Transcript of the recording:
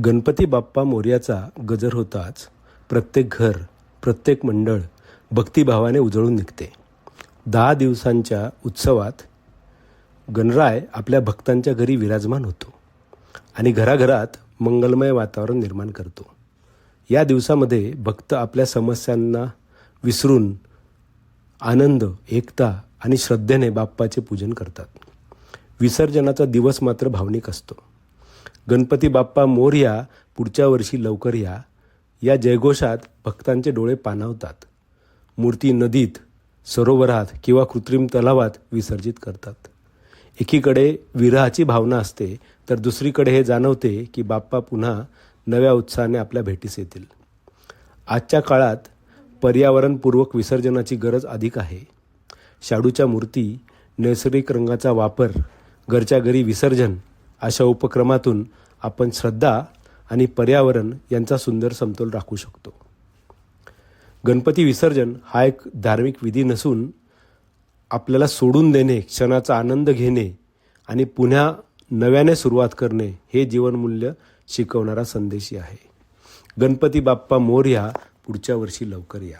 गणपती बाप्पा मोरयाचा गजर होताच प्रत्येक घर, प्रत्येक मंडळ भक्तिभावाने उजळून निघते. 10 दिवसांच्या उत्सवात गणराय आपल्या भक्तांच्या घरी विराजमान होतो आणि घराघरात मंगलमय वातावरण निर्माण करतो. या दिवसामध्ये भक्त आपल्या समस्यांना विसरून आनंद, एकता आणि श्रद्धेने बाप्पाचे पूजन करतात. विसर्जनाचा दिवस मात्र भावनिक असतो. गणपती बाप्पा मोरया, पुढच्या वर्षी लवकर या, या जयघोषात भक्तांचे डोळे पाणावतात. मूर्ती नदीत, सरोवरात किंवा कृत्रिम तलावात विसर्जित करतात. एकीकडे विरहाची भावना असते, तर दुसरीकडे हे जाणवते की बाप्पा पुन्हा नव्या उत्साहाने आपल्या भेटीस येतील. आजच्या काळात पर्यावरणपूर्वक विसर्जनाची गरज अधिक आहे. शाडूच्या मूर्ती, नैसर्गिक रंगाचा वापर, घरच्या घरी विसर्जन अशा उपक्रमातून आपण श्रद्धा आणि पर्यावरण यांचा सुंदर समतोल राखू शकतो. गणपती विसर्जन हा एक धार्मिक विधी नसून आपल्याला सोडून देणे, क्षणाचा आनंद घेणे आणि पुन्हा नव्याने सुरुवात करणे हे जीवनमूल्य शिकवणारा संदेश आहे. गणपती बाप्पा मोरया, पुढच्या वर्षी लवकर या.